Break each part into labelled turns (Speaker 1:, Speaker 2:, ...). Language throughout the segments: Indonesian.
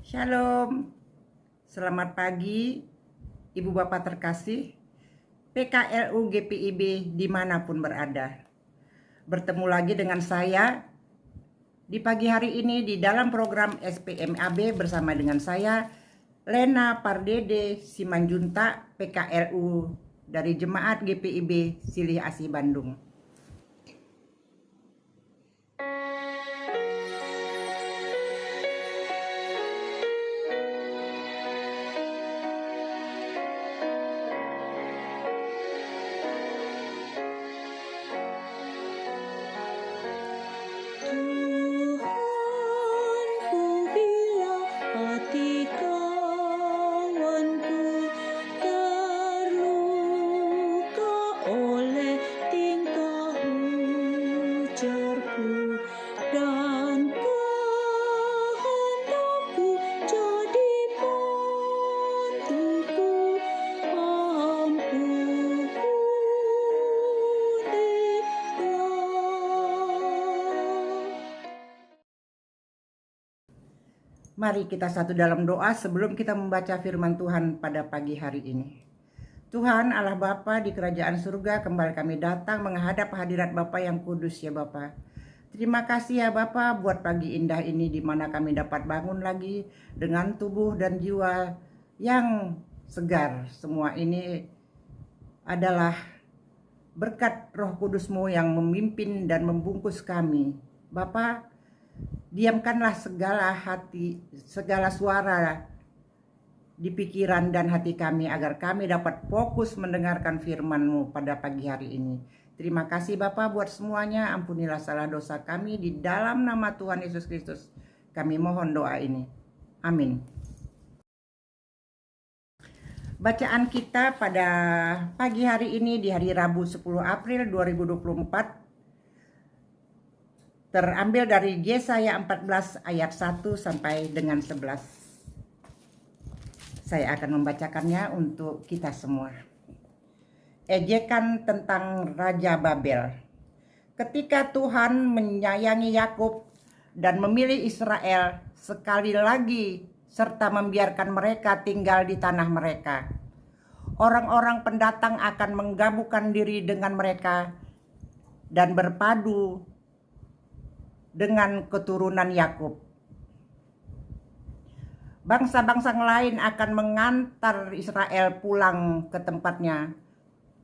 Speaker 1: Shalom, selamat pagi Ibu Bapak terkasih, PKLU GPIB dimanapun berada. Bertemu lagi dengan saya di pagi hari ini di dalam program SPMAB bersama dengan saya, Lena Pardede Simanjuntak, PKLU dari Jemaat GPIB Silih Asih Bandung. Mari kita satu dalam doa sebelum kita membaca firman Tuhan pada pagi hari ini. Tuhan Allah Bapa di kerajaan surga, kembali kami datang menghadap hadirat Bapa yang kudus ya Bapa. Terima kasih ya Bapa buat pagi indah ini di mana kami dapat bangun lagi dengan tubuh dan jiwa yang segar. Semua ini adalah berkat Roh Kudus-Mu yang memimpin dan membungkus kami. Bapa, diamkanlah segala suara di pikiran dan hati kami agar kami dapat fokus mendengarkan firman-Mu pada pagi hari ini. Terima kasih Bapa buat semuanya, ampunilah salah dosa kami di dalam nama Tuhan Yesus Kristus. Kami mohon doa ini. Amin. Bacaan kita pada pagi hari ini di hari Rabu 10 April 2024 terambil dari Yesaya 14 ayat 1 sampai dengan 11. Saya akan membacakannya untuk kita semua. Ejekan tentang Raja Babel. Ketika Tuhan menyayangi Yakub dan memilih Israel sekali lagi serta membiarkan mereka tinggal di tanah mereka, orang-orang pendatang akan menggabungkan diri dengan mereka dan berpadu dengan keturunan Yakub. Bangsa-bangsa lain akan mengantar Israel pulang ke tempatnya.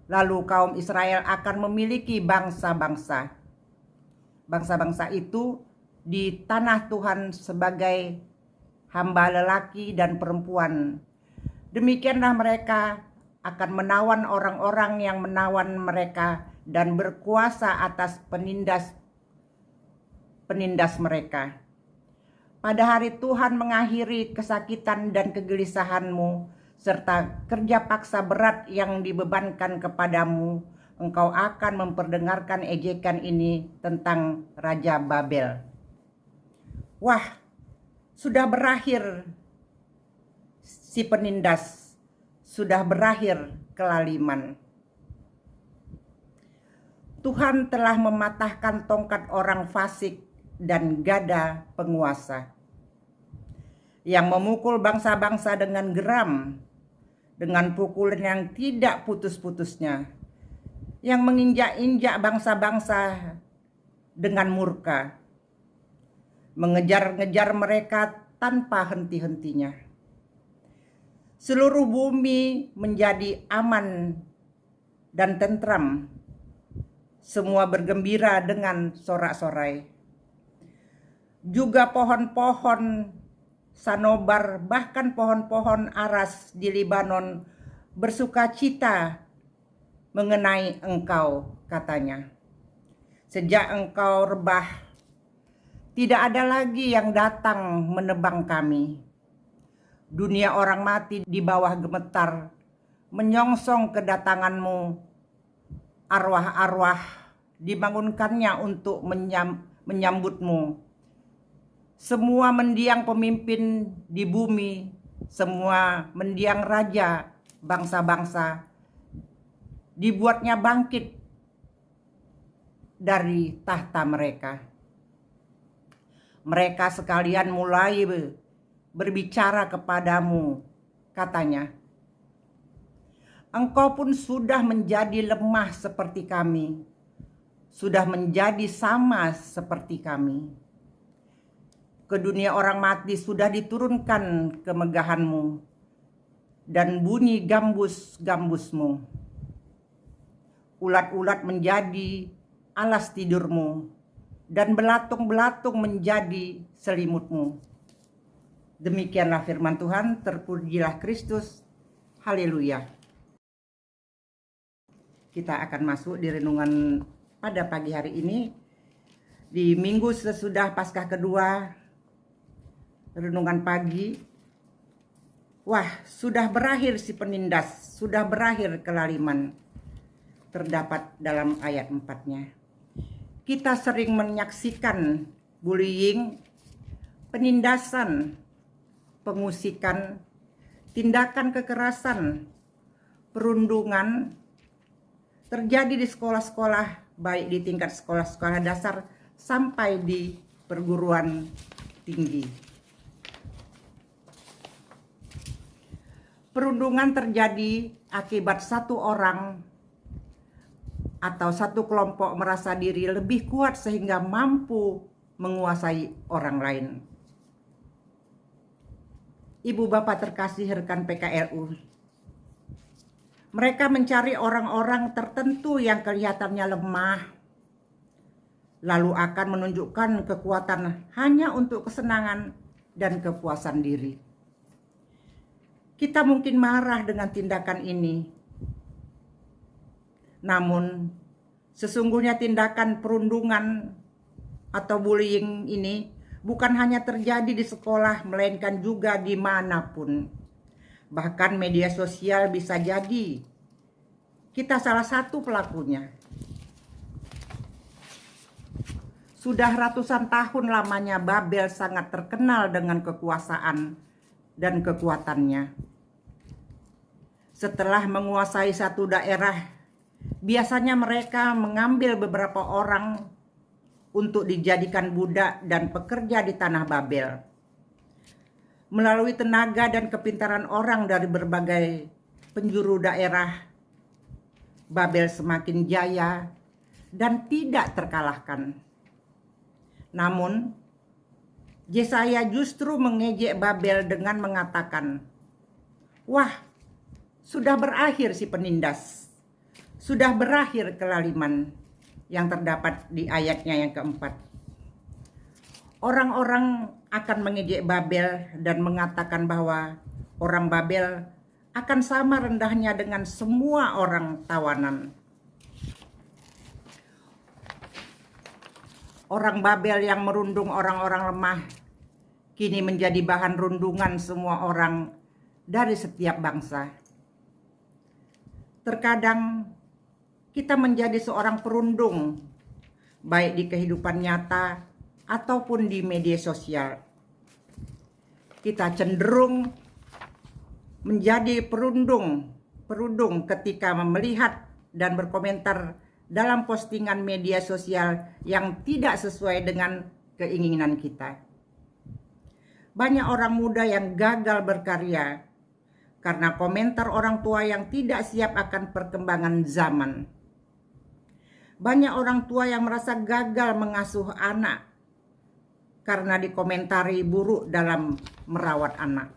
Speaker 1: Lalu kaum Israel akan memiliki bangsa-bangsa. Bangsa-bangsa itu di tanah Tuhan sebagai hamba lelaki dan perempuan. Demikianlah mereka akan menawan orang-orang yang menawan mereka dan berkuasa atas penindas mereka. Pada hari Tuhan mengakhiri kesakitan dan kegelisahanmu serta kerja paksa berat yang dibebankan kepadamu, engkau akan memperdengarkan ejekan ini tentang Raja Babel. Wah, sudah berakhir si penindas, sudah berakhir kelaliman. Tuhan telah mematahkan tongkat orang fasik dan gada penguasa yang memukul bangsa-bangsa dengan geram, dengan pukulan yang tidak putus-putusnya, yang menginjak-injak bangsa-bangsa dengan murka, mengejar-ngejar mereka tanpa henti-hentinya. Seluruh bumi menjadi aman dan tentram, semua bergembira dengan sorak-sorai. Juga pohon-pohon sanobar, bahkan pohon-pohon aras di Libanon bersuka cita mengenai engkau, katanya. Sejak engkau rebah, tidak ada lagi yang datang menebang kami. Dunia orang mati di bawah gemetar, menyongsong kedatanganmu. Arwah-arwah dibangunkannya untuk menyambutmu. Semua mendiang pemimpin di bumi, semua mendiang raja bangsa-bangsa, dibuatnya bangkit dari tahta mereka. Mereka sekalian mulai berbicara kepadamu, katanya. Engkau pun sudah menjadi lemah seperti kami, sudah menjadi sama seperti kami. Ke dunia orang mati sudah diturunkan kemegahanmu dan bunyi gambus-gambusmu. Ulat-ulat menjadi alas tidurmu dan belatung-belatung menjadi selimutmu. Demikianlah firman Tuhan, terpujilah Kristus. Haleluya. Kita akan masuk di renungan pada pagi hari ini, di minggu sesudah Paskah kedua, renungan pagi. Wah, sudah berakhir si penindas, sudah berakhir kelaliman, terdapat dalam ayat 4-nya. Kita sering menyaksikan bullying, penindasan, pengusikan, tindakan kekerasan, perundungan terjadi di sekolah-sekolah, baik di tingkat sekolah-sekolah dasar sampai di perguruan tinggi. Perundungan terjadi akibat satu orang atau satu kelompok merasa diri lebih kuat sehingga mampu menguasai orang lain. Ibu bapak terkasih rekan PKRU, mereka mencari orang-orang tertentu yang kelihatannya lemah, lalu akan menunjukkan kekuatan hanya untuk kesenangan dan kepuasan diri. Kita mungkin marah dengan tindakan ini, namun sesungguhnya tindakan perundungan atau bullying ini bukan hanya terjadi di sekolah, melainkan juga dimanapun. Bahkan media sosial bisa jadi kita salah satu pelakunya. Sudah ratusan tahun lamanya Babel sangat terkenal dengan kekuasaan dan kekuatannya. Setelah menguasai satu daerah, biasanya mereka mengambil beberapa orang untuk dijadikan budak dan pekerja di tanah Babel. Melalui tenaga dan kepintaran orang dari berbagai penjuru daerah, Babel semakin jaya dan tidak terkalahkan. Namun, Yesaya justru mengejek Babel dengan mengatakan, "Wah, sudah berakhir si penindas, sudah berakhir kelaliman," yang terdapat di ayatnya yang keempat. Orang-orang akan mengejek Babel dan mengatakan bahwa orang Babel akan sama rendahnya dengan semua orang tawanan. Orang Babel yang merundung orang-orang lemah kini menjadi bahan rundungan semua orang dari setiap bangsa. Terkadang kita menjadi seorang perundung, baik di kehidupan nyata ataupun di media sosial. Kita cenderung menjadi perundung ketika melihat dan berkomentar dalam postingan media sosial yang tidak sesuai dengan keinginan kita. Banyak orang muda yang gagal berkarya karena komentar orang tua yang tidak siap akan perkembangan zaman. Banyak orang tua yang merasa gagal mengasuh anak karena dikomentari buruk dalam merawat anak.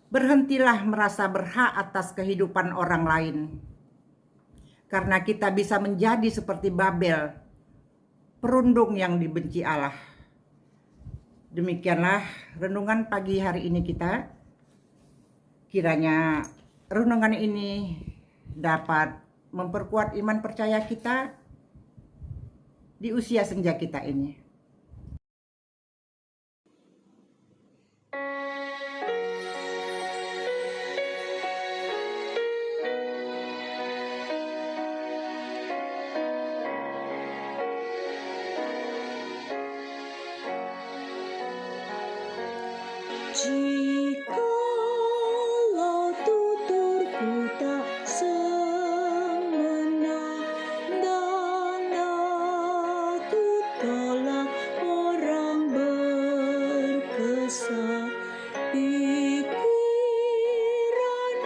Speaker 1: Berhentilah merasa berhak atas kehidupan orang lain, karena kita bisa menjadi seperti Babel, perundung yang dibenci Allah. Demikianlah renungan pagi hari ini kita. Kiranya renungan ini dapat memperkuat iman percaya kita di usia senja kita ini.
Speaker 2: Jikalau tuturku tak semena dan aku tolak orang dosa, pikiran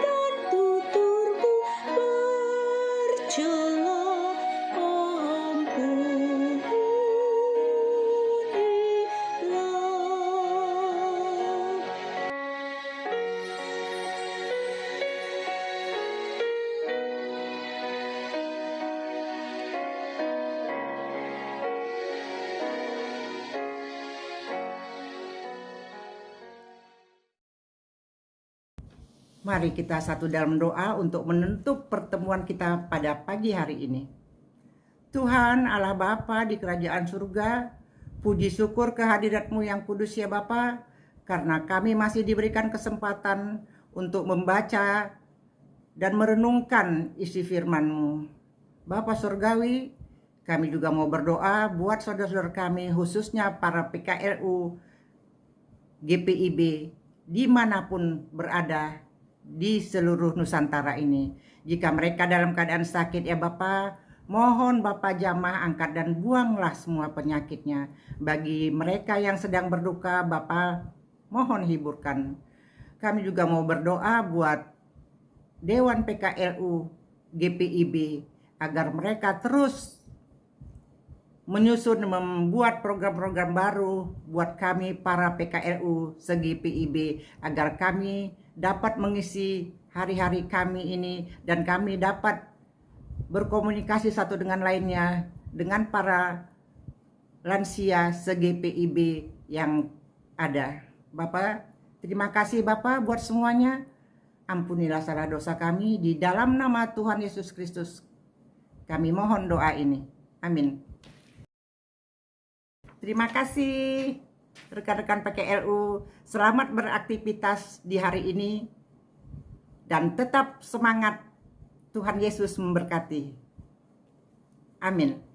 Speaker 2: dan tuturku bercela, ampunilah.
Speaker 1: Mari kita satu dalam doa untuk menutup pertemuan kita pada pagi hari ini. Tuhan Allah Bapa di kerajaan surga, puji syukur kehadirat-Mu yang kudus ya Bapa, karena kami masih diberikan kesempatan untuk membaca dan merenungkan isi firman-Mu. Bapa Surgawi, kami juga mau berdoa buat saudara-saudara kami, khususnya para PKLU, GPIB, dimanapun berada di seluruh Nusantara ini. Jika mereka dalam keadaan sakit ya Bapa, mohon Bapa jamah angkat dan buanglah semua penyakitnya. Bagi mereka yang sedang berduka, Bapa mohon hiburkan. Kami juga mau berdoa buat Dewan PKLU GPIB agar mereka terus menyusun membuat program-program baru buat kami para PKLU se-GPIB agar kami dapat mengisi hari-hari kami ini dan kami dapat berkomunikasi satu dengan lainnya dengan para lansia se-GPIB yang ada. Bapak, terima kasih Bapak buat semuanya. Ampunilah salah dosa kami di dalam nama Tuhan Yesus Kristus. Kami mohon doa ini. Amin. Terima kasih rekan-rekan PKLU. Selamat beraktivitas di hari ini dan tetap semangat. Tuhan Yesus memberkati. Amin.